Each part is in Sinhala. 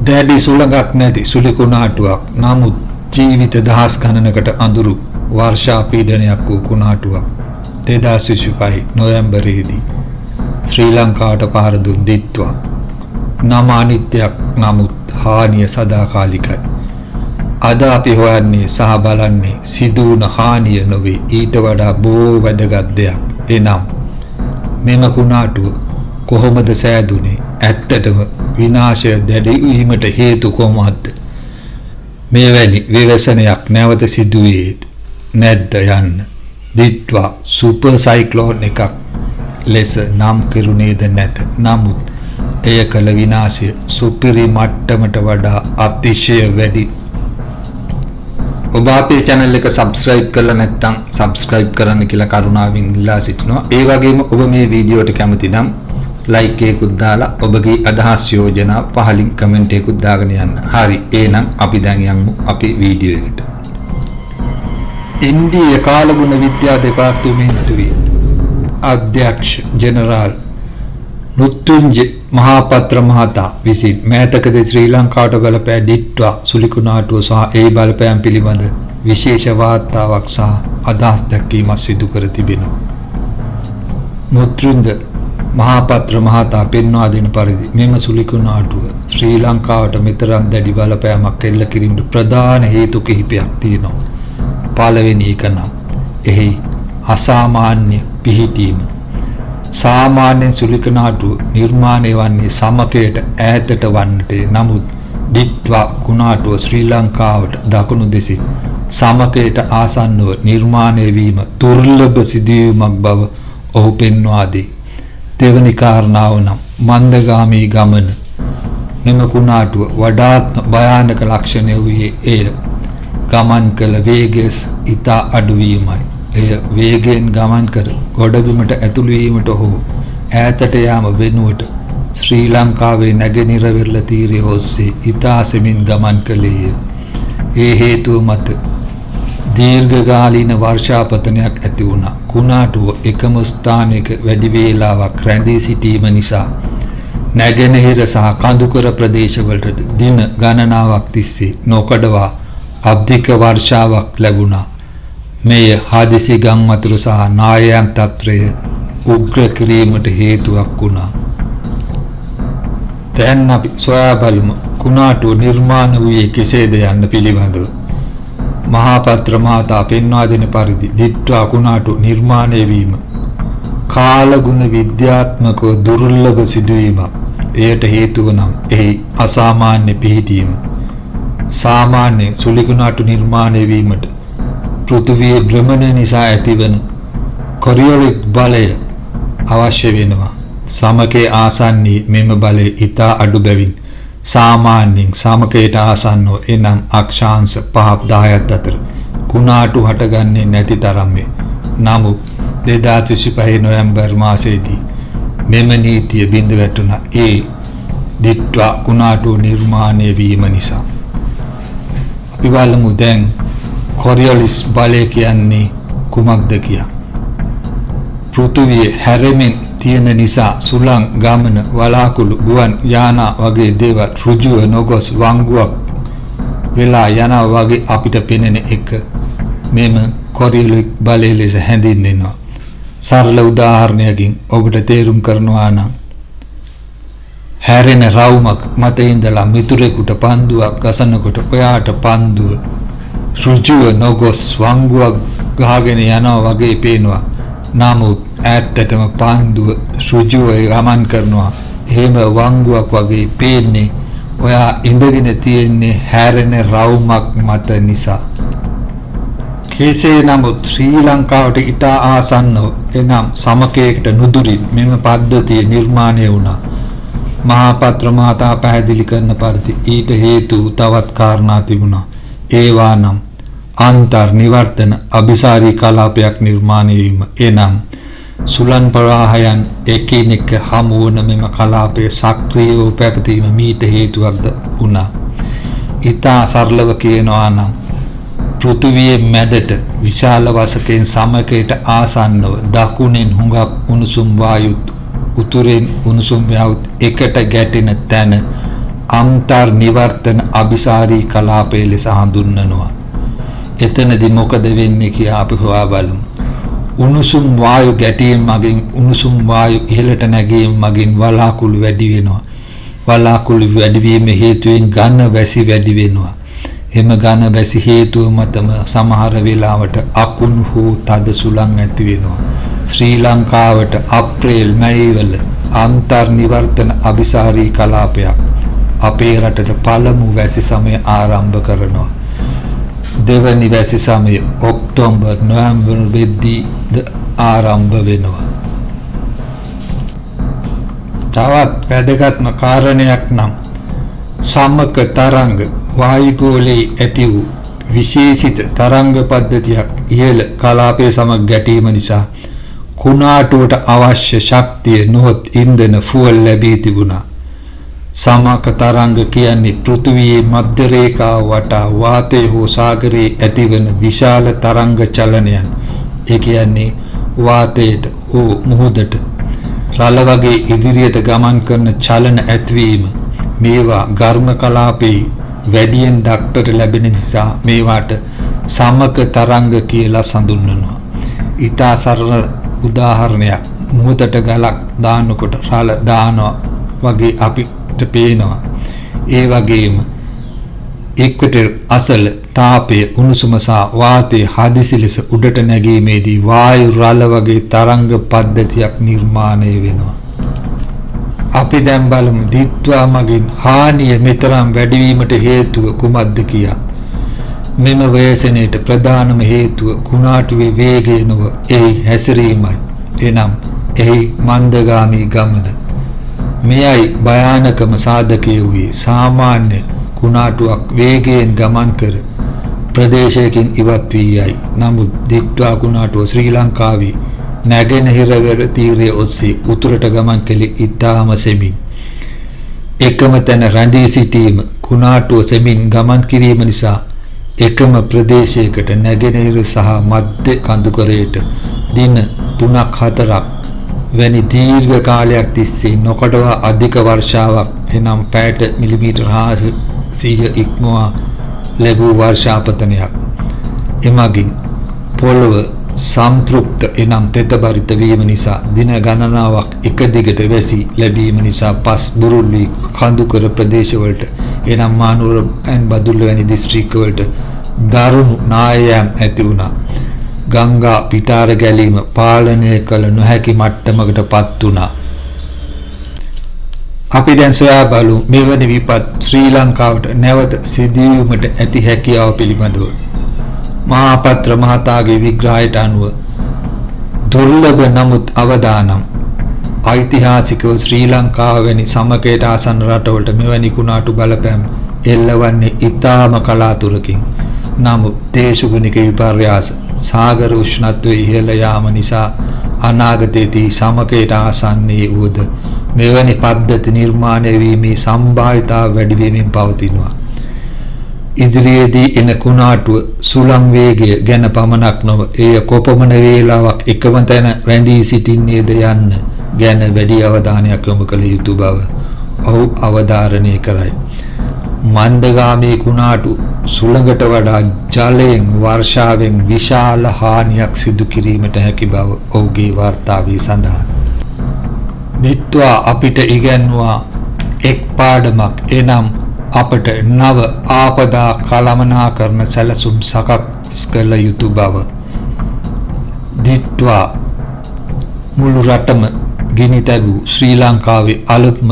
දැඩි සුළඟක් නැති සුළි කුණාටුවක්. නමුත් ජීවිත දහස් ගණනකට අඳුරු වර්ෂා පීඩනයක් වූ කුණාටුවක්. 2025 නොවැම්බරයේදී ශ්‍රී ලංකාවට පහර දුන් දිත්වා. නම අනිත්‍යයක් නමුත් හානිය සදාකාලිකයි. අද අපි හොයන්නේ සහ බලන්නේ සිදු වුණ හානිය නොවේ ඊට වඩා බොහෝ වැදගත් දෙයක්. එනම් මෙම කුණාටුව කොහොමද සෑදුනේ? ඇත්තටම විනාශය දැඩි වීමට හේතු කොහොමද? මෙවැනි විවසනයක් නැවත සිදුවේ නැද්ද යන්න දිත්වා සුපර් සයික්ලෝන් එකක් ලෙස නම් කෙරුණේද නැත. නමුත් එය කළ විනාශය සුපිරි මට්ටමට වඩා අතිශය වැඩි. ඔබ අපේ channel එක subscribe කරලා නැත්නම් subscribe කරන්න කියලා කරුණාවෙන් ඉල්ලා සිටිනවා. ඒ වගේම ඔබ මේ වීඩියෝට කැමති නම් like එකකුත් දාලා ඔබගේ අදහස් යෝජනා පහලින් comment එකකුත් දාගෙන යන්න. හරි, එහෙනම් අපි දැන් යමු අපි වීඩියෝ එකට. ඉන්දිය කාලගුණ විද්‍යා දෙපාර්තමේන්තුවේ අධ්‍යක්ෂ ජෙනරාල් නුත්තුංජ මහාපත්‍ර මහතා විසින් මෑතකදී ශ්‍රී ලංකාවට බලපෑ දිත්වා සුළි කුණාටුව සහ ඒ බලපෑම් පිළිබඳ විශේෂ වාර්තාවක් සහ අදහස් දැක්වීමක් සිදු කර තිබෙනවා. නුත්තුංජ මහාපත්‍ර මහතා පෙන්වා දෙන පරිදි මෙම සුළි කුණාටුව ශ්‍රී ලංකාවට මෙතරම් දැඩි බලපෑමක් එල්ල කිරීමට ප්‍රධාන හේතු කිහිපයක් තියෙනවා. පළවෙනි එක නම් එහි අසාමාන්‍ය පිහිටීම. සාමාන්‍යයෙන් සුළි කුණාටුව නිර්මාණය වන්නේ සමකයට ඈතට වන්නට. නමුත් දිත්වා කුණාටුව ශ්‍රී ලංකාවට දකුණු දෙසින් සමකයට ආසන්නව නිර්මාණය වීම දුර්ලභ සිදුවීමක් බව ඔහු පෙන්වා දී. දෙවැනි කාරණාව නම් මන්දගාමී ගමන. මෙම කුණාටුව වඩාත්ම භයානක ලක්ෂණය වූයේ එය ගමන් කළ වේගය ඉතා අඩු වීමයි. එය වේගයෙන් ගමන් කර ගොඩබිමට ඇතුළු වීමට හෝ ඈතට යාම වෙනුවට ශ්‍රී ලංකාවේ නැගෙනහිර වෙරළ තීරය ඔස්සේ ඉතා සෙමින් ගමන් කළේය. ඒ හේතුව මත දීර්ඝකාලීන වර්ෂාපතනයක් ඇති වුණා. කුණාටුව එකම ස්ථානයක වැඩි වේලාවක් රැඳී සිටීම නිසා නැගෙනහිර සහ කඳුකර ප්‍රදේශවලට දින ගණනාවක් තිස්සේ නොකඩවා අධික වර්ෂාවක් ලැබුණා. මෙය හදිසි ගම් වතුර සහ නායම් තත්ත්වය උග්‍ර කිරීමට හේතුවක් වුණා. දැන් අපි සොයා බලමු කුණාටුව නිර්මාණය වූයේ කෙසේද යන්න පිළිබඳව. මහාපත්‍ර මහතා පෙන්වා දෙන පරිදි දිත්වා කුණාටුව නිර්මාණය වීම කාලගුණ විද්‍යාත්මකව දුර්ලභ සිදුවීමක්. එයට හේතුව නම් එහි අසාමාන්‍ය පිහිටීම. සාමාන්‍ය සුළි කුණාටු නිර්මාණය වීමට පෘථිවියේ භ්‍රමණය නිසා ඇතිවන කොරියොලික් බලය අවශ්‍ය වෙනවා. සමකයේ ආසන්නී මෙම බලය ඉතා අඩු බැවින් සාමාන්‍යයෙන් සමකයට ආසන්නව එනම් අක්ෂාංශ 5-10 අතර කුණාටු හටගන්නේ නැති තරම්ය. නමුත් 2025 නොවැම්බර් මාසයේදී මෙම නීතිය බිඳ වැටුණා. ඒ දිත්වා කුණාටු නිර්මාණය වීම නිසා. අපි බලමු දැන් කොරියොලිස් බලය කියන්නේ කුමක්ද කියා. පෘථිවිය හැරෙමින් තියෙන නිසා සුළං ගමන වලාකුළු ගුවන් යානා වගේ දේවල් ඍජුව නොගොස් වංගුවක් වෙලා යනවා වගේ අපිට පෙනෙන එක මෙම කොරියොලික් බලය ලෙස හැඳින්වෙනවා. සරල උදාහරණයකින් ඔබට තේරුම් කරනවා නම් හැරෙන රවුමක් මත ඉඳලා මිතුරෙකුට පන්දුවක් ගසනකොට ඔයාට පන්දුව ඍජුව නොගොස් වංගුවක් ගහගෙන යනවා වගේ පේනවා. නමුත් ඇත්තටම පන්දුව ඍජුව ගමන් කරනවා. එහෙම වංගුවක් වගේ පේන්නේ ඔයා ඉඳගෙන තියෙන්නේ හැරෙන රවුමක් මත නිසා. කෙසේ නමුත් ශ්‍රී ලංකාවට ඉතා ආසන්නව එනම් සමකයකට නුදුරින් මෙම පද්ධතිය නිර්මාණය වුණා. මහාපත්‍ර මහතා පැහැදිලි කරන පරිදි ඊට හේතු තවත් කාරණා තිබුණා. ඒවා නම් අන්තර් නිවර්තන අභිසාරී කලාපයක් නිර්මාණය වීම. එනම් සුළං ප්‍රවාහයන් එකිනෙක හමු වන මෙම කලාපයේ සක්‍රියව පැවතීම මීට හේතුවක්ද වුණා. ඉතා සරලව කියනවා නම් පෘථිවියේ මැදට විශාල වශයෙන් සමකයට ආසන්නව දකුණෙන් හුඟක් උණුසුම් වායුත් උතුරෙන් උණුසුම් වායුත් එකට ගැටෙන තැන අන්තර් නිවර්තන අபிසාරී කලාපය ලෙස හඳුන්වනවා. එතනදී මොකද වෙන්නේ කියලා අපි හොයා බලමු. උණුසුම් වායු ගැටීම් මගින් උණුසුම් වායු ඉහළට නැගීම මගින් වලාකුළු වැඩි වෙනවා. වලාකුළු වැඩි වීම හේතුවෙන් ඝන වැසි වැඩි වෙනවා. එම ඝන වැසි හේතුව මතම සමහර වෙලාවට අකුණු හෝ තද සුළං ඇති වෙනවා. ශ්‍රී ලංකාවට අප්‍රේල් මැයිවල අන්තර් නිවර්තන අபிසාරී කලාපයක් අපේ රටට පළමු වැසි සමය ආරම්භ කරනවා. දෙවැනි වැසි සමය ඔක්තෝබර් නොවැම්බර් වෙද්දී ආරම්භ වෙනවා. තවත් වැදගත්ම කාරණයක් නම් සමක තරංග වායුගෝලයේ ඇති වූ විශේෂිත තරංග පද්ධතියක් ඉහළ කලාපයේ සමග ගැටීම නිසා කුණාටුවට අවශ්‍ය ශක්තිය නොහොත් ඉන්ධන ෆුවල් ලැබී තිබුණා. සමක තරංග කියන්නේ පෘථිවියේ මධ්‍ය රේඛාව වටා වාතයේ හෝ සාගරයේ ඇතිවන විශාල තරංග චලනයන්. ඒ කියන්නේ වාතයට හෝ මුහුදට රළ වගේ ඉදිරියට ගමන් කරන චලන ඇතිවීම. මේවා ඝර්ම කලාපයේ වැඩියෙන් දක්නට ලැබෙන නිසා මේවාට සමක තරංග කියලා හඳුන්වනවා. ඊටා සරල උදාහරණයක් මුහුදට ගලක් දානකොට රළ දානවා වගේ අපිට පේනවා. ඒ වගේම ඉක්වටර් අසල තාපය උණුසුම සහ වාතයේ හදිසි ලෙස උඩට නැගීමේදී වායු රළ වගේ තරංග පද්ධතියක් නිර්මාණය වෙනවා. අපි දැන් බලමු දිත්වා මගින් හානිය මෙතරම් වැඩිවීමට හේතුව කුමක්ද කියා. මෙම ව්‍යසනයට ප්‍රධානම හේතුව කුණාටුවේ වේගය නොව එහි හැසිරීමයි. එනම් එහි මන්දගාමී ගමන. මෙයයි භයානකම සාධකය වූයේ සාමාන්‍ය කුණාටුවක් වේගයෙන් ගමන් කර ප්‍රදේශයකින් ඉවත් වී යයි. නමුත් දිත්වා කුණාටුව ශ්‍රී ලංකාවේ නැගෙනහිර තීරයේ ඔස්සේ උතුරට ගමන් කළේ ඉතාම සෙමින්. එකම තැන රැඳී සිටීම කුණාටුව සෙමින් ගමන් කිරීම නිසා එකම ප්‍රදේශයකට නැගෙනහිර සහ මධ්‍ය කඳුකරයට දින 3-4ක් වැනි දීර්ඝ කාලයක් තිස්සේ නොකඩවා අධික වර්ෂාවක් එනම් පැයට මිලිමීටර් 100 ඉක්මවා ලැබූ වර්ෂාපතනයක්. එමගින් පොළව සම්තෘප්ත එනම් තෙතබරිත වීම නිසා දින ගණනාවක් එක දිගට වැසි ලැබීම නිසා පස් බුරුල් වී කඳුකර ප්‍රදේශවලට එනම් මානුවර බදුල්ල වැනි දිස්ත්‍රික්කවලට දරුණු නායයන් ඇති වුණා. ගංගා පිටාර ගැලීම පාලනය කළ නොහැකි මට්ටමකට පත් වුණා. අපි දැන් සොයා බලමු මෙවැනි විපත් ශ්‍රී ලංකාවට නැවත සිදුවීමට ඇති හැකියාව පිළිබඳව. මහාපත්‍ර මහතාගේ විග්‍රහයට අනුව දුර්ලභ නමුත් අවදානම් ඓතිහාසිකව ශ්‍රී ලංකාව වැනි සමකයට ආසන්න රටවලට මෙවැනි කුණාටු බලපෑම් එල්ලවන්නේ ඉතාම කලාතුරකින්. නමුත් දේශගුණික විපර්යාස සාගර උෂ්ණත්වයේ ඉහළ යාම නිසා අනාගතයේදී සමකයට ආසන්නයේ වූද මෙවැනි පද්ධති නිර්මාණය වීමේ සම්භාවිතාව වැඩි වෙමින් පවතිනවා. ඉදිරියේදී එන කුණාටුව සුළං වේගය ගැන පමණක් නොව එය කොපමණ වේලාවක් එකම තැන රැඳී සිටින්නේද යන්න ගැන වැඩි අවධානයක් යොමු කළ යුතු බව ඔහු අවධාරණය කරයි. මන්දගාමී කුණාටු සුළඟට වඩා ජලයෙන් වර්ෂාවෙන් විශාල හානියක් සිදු කිරීමට හැකි බව ඔහුගේ වාර්තාවේ සඳහන්. දිත්වා අපිට ඉගැන්වුවා එක් පාඩමක්. එනම් අපට නව ආපදා කළමනාකරණ සැලසුම් සකස් කළ යුතු බව. දිත්වා මුළු රටම ගිනි තැබූ ශ්‍රී ලංකාවේ අලුත්ම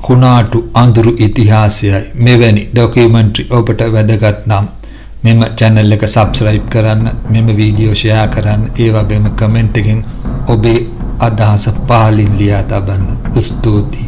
කුණාටු අඳුරු ඉතිහාසයයි. මෙවැනි ඩොකියුමන්ටරි ඔබට වැදගත් නම් මෙම channel එක subscribe කරන්න, මෙම වීඩියෝ share කරන්න, ඒ වගේම කමෙන්ට් එකෙන් ඔබේ අදහස පහලින් ලියා තබන්න. ස්තුතියි.